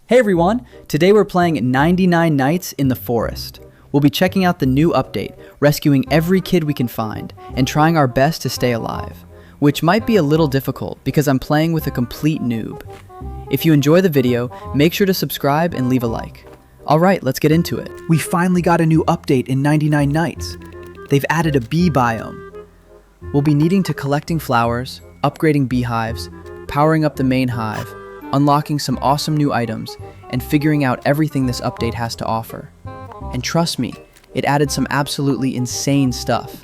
Hey everyone! Today we're playing 99 Nights in the Forest. We'll be checking out the new update, rescuing every kid we can find, and trying our best to stay alive, which might be a little difficult because I'm playing with a complete noob. If you enjoy the video, make sure to subscribe and leave a like. Alright, let's get into it. We finally got a new update in 99 Nights. They've added a bee biome. We'll be needing to collecting flowers, upgrading beehives, powering up the main hive, unlocking some awesome new items, and figuring out everything this update has to offer. And trust me, it added some absolutely insane stuff.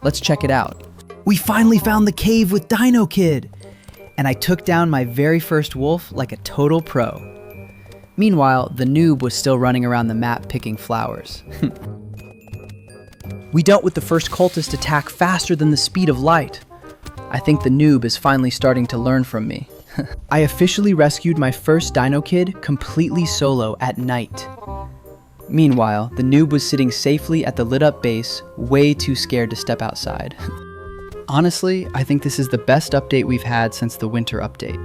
Let's check it out. We finally found the cave with Dino Kid! And I took down my very first wolf like a total pro. Meanwhile, the noob was still running around the map picking flowers. We dealt with the first cultist attack faster than the speed of light. I think the noob is finally starting to learn from me. I officially rescued my first Dino Kid completely solo at night. Meanwhile, the noob was sitting safely at the lit up base, way too scared to step outside. Honestly, I think this is the best update we've had since the winter update.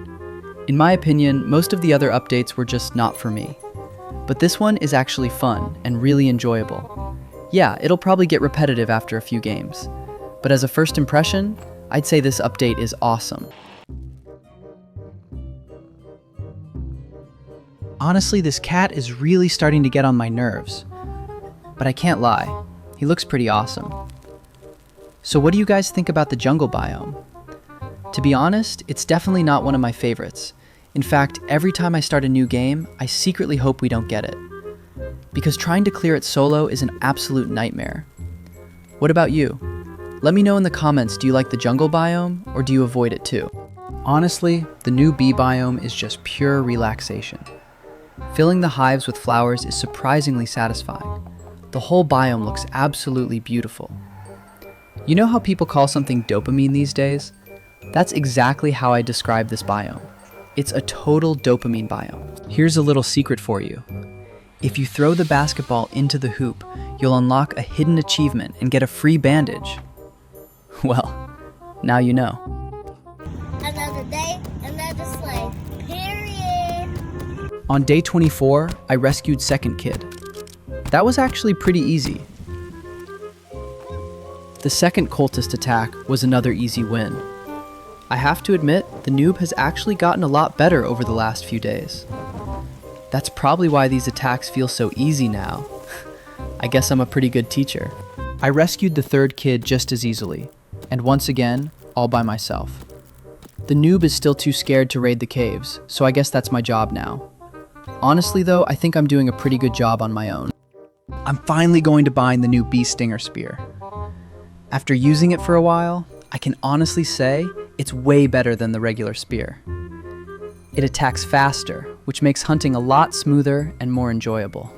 In my opinion, most of the other updates were just not for me. But this one is actually fun and really enjoyable. Yeah, it'll probably get repetitive after a few games. But as a first impression, I'd say this update is awesome. Honestly, this cat is really starting to get on my nerves. But I can't lie, he looks pretty awesome. So what do you guys think about the jungle biome? To be honest, it's definitely not one of my favorites. In fact, every time I start a new game, I secretly hope we don't get it. Because trying to clear it solo is an absolute nightmare. What about you? Let me know in the comments, do you like the jungle biome or do you avoid it too? Honestly, the new bee biome is just pure relaxation. Filling the hives with flowers is surprisingly satisfying. The whole biome looks absolutely beautiful. You know how people call something dopamine these days? That's exactly how I describe this biome. It's a total dopamine biome. Here's a little secret for you. If you throw the basketball into the hoop, you'll unlock a hidden achievement and get a free bandage. Well, now you know. Another day, another sleigh. Period. On day 24, I rescued second kid. That was actually pretty easy. The second cultist attack was another easy win. I have to admit, the noob has actually gotten a lot better over the last few days. That's probably why these attacks feel so easy now. I guess I'm a pretty good teacher. I rescued the third kid just as easily, and once again, all by myself. The noob is still too scared to raid the caves, so I guess that's my job now. Honestly though, I think I'm doing a pretty good job on my own. I'm finally going to bind the new bee stinger spear. After using it for a while, I can honestly say it's way better than the regular spear. It attacks faster, which makes hunting a lot smoother and more enjoyable.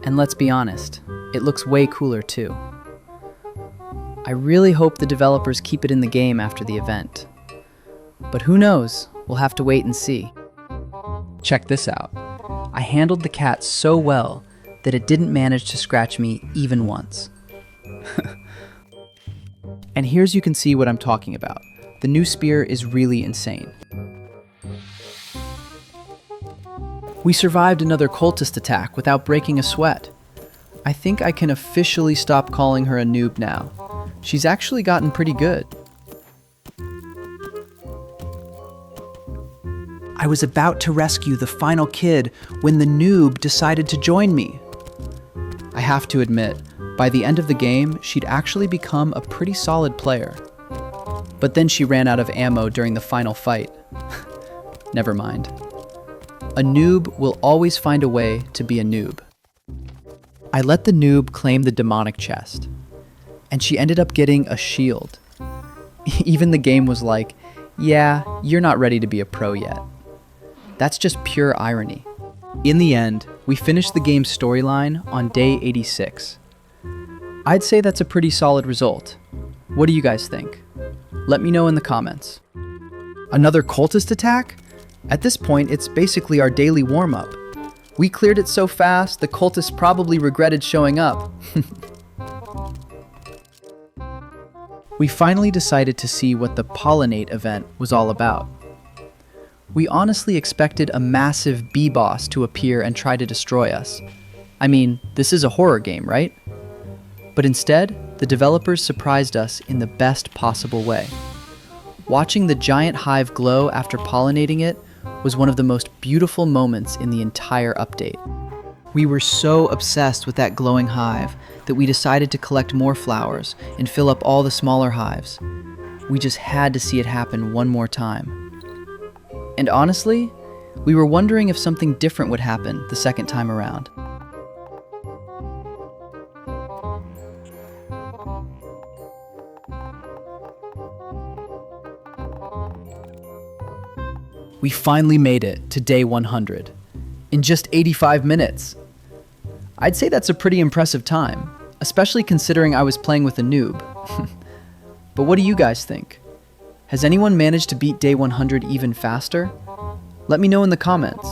And let's be honest, it looks way cooler too. I really hope the developers keep it in the game after the event. But who knows, we'll have to wait and see. Check this out. I handled the cat so well that it didn't manage to scratch me even once. And here's you can see what I'm talking about. The new spear is really insane. We survived another cultist attack without breaking a sweat. I think I can officially stop calling her a noob now. She's actually gotten pretty good. I was about to rescue the final kid when the noob decided to join me. I have to admit, by the end of the game, she'd actually become a pretty solid player. But then she ran out of ammo during the final fight. Never mind. A noob will always find a way to be a noob. I let the noob claim the demonic chest, and she ended up getting a shield. Even the game was like, yeah, you're not ready to be a pro yet. That's just pure irony. In the end, we finished the game's storyline on day 86. I'd say that's a pretty solid result. What do you guys think? Let me know in the comments. Another cultist attack? At this point, it's basically our daily warm-up. We cleared it so fast, the cultists probably regretted showing up. We finally decided to see what the pollinate event was all about. We honestly expected a massive bee boss to appear and try to destroy us. I mean, this is a horror game, right? But instead, the developers surprised us in the best possible way. Watching the giant hive glow after pollinating it was one of the most beautiful moments in the entire update. We were so obsessed with that glowing hive that we decided to collect more flowers and fill up all the smaller hives. We just had to see it happen one more time. And honestly, we were wondering if something different would happen the second time around. We finally made it to day 100 in just 85 minutes. I'd say that's a pretty impressive time, especially considering I was playing with a noob. But what do you guys think? Has anyone managed to beat day 100 even faster? Let me know in the comments.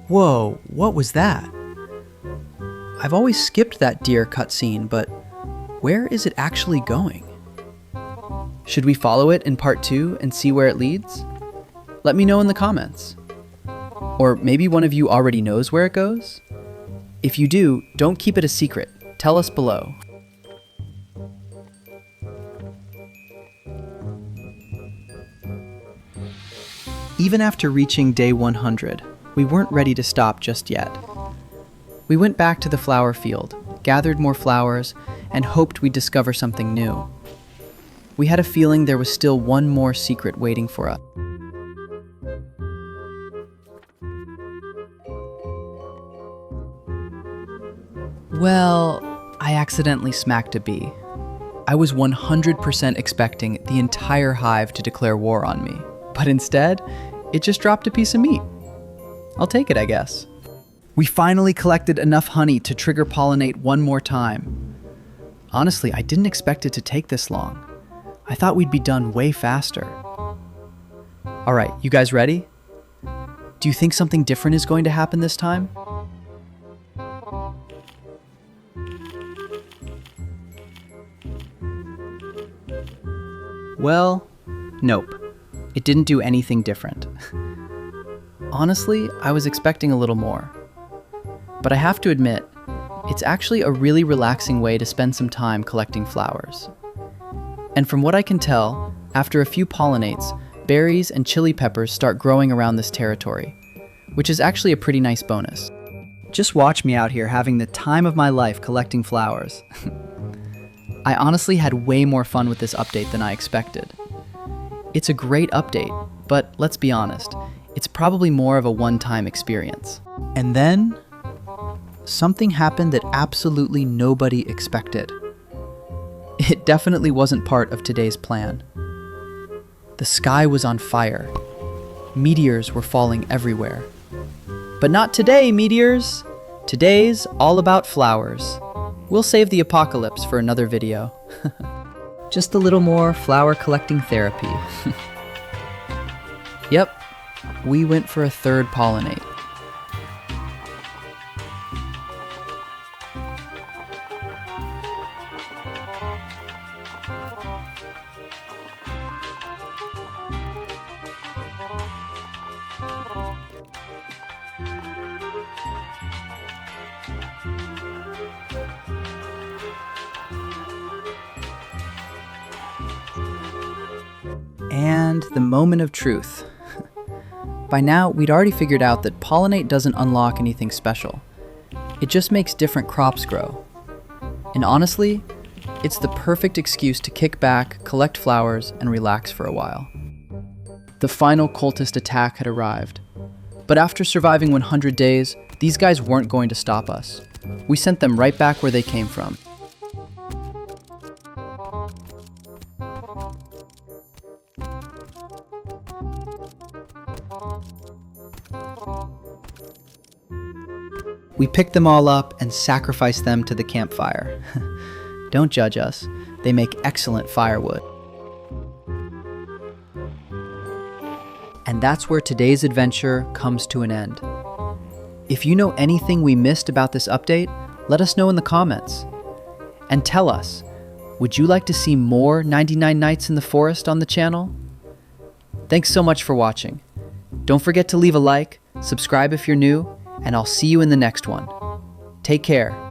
Whoa, what was that? I've always skipped that deer cutscene, but where is it actually going? Should we follow it in part 2 and see where it leads? Let me know in the comments. Or maybe one of you already knows where it goes? If you do, don't keep it a secret. Tell us below. Even after reaching day 100, we weren't ready to stop just yet. We went back to the flower field, gathered more flowers, and hoped we'd discover something new. We had a feeling there was still one more secret waiting for us. Well, I accidentally smacked a bee. I was 100% expecting the entire hive to declare war on me, but instead, it just dropped a piece of meat. I'll take it, I guess. We finally collected enough honey to trigger pollinate one more time. Honestly, I didn't expect it to take this long. I thought we'd be done way faster. All right, you guys ready? Do you think something different is going to happen this time? Well, nope. It didn't do anything different. Honestly, I was expecting a little more. But I have to admit, it's actually a really relaxing way to spend some time collecting flowers. And from what I can tell, after a few pollinates, berries and chili peppers start growing around this territory, which is actually a pretty nice bonus. Just watch me out here having the time of my life collecting flowers. I honestly had way more fun with this update than I expected. It's a great update, but let's be honest, it's probably more of a one-time experience. And then, something happened that absolutely nobody expected. It definitely wasn't part of today's plan. The sky was on fire. Meteors were falling everywhere. But not today, meteors! Today's all about flowers. We'll save the apocalypse for another video. Just a little more flower collecting therapy. Yep, we went for a third pollinate. And the moment of truth. By now, we'd already figured out that pollinate doesn't unlock anything special. It just makes different crops grow. And honestly, it's the perfect excuse to kick back, collect flowers, and relax for a while. The final cultist attack had arrived. But after surviving 100 days, these guys weren't going to stop us. We sent them right back where they came from. We picked them all up and sacrificed them to the campfire. Don't judge us. They make excellent firewood. And that's where today's adventure comes to an end. If you know anything we missed about this update, let us know in the comments. And tell us, would you like to see more 99 Nights in the Forest on the channel? Thanks so much for watching. Don't forget to leave a like, subscribe if you're new, and I'll see you in the next one. Take care.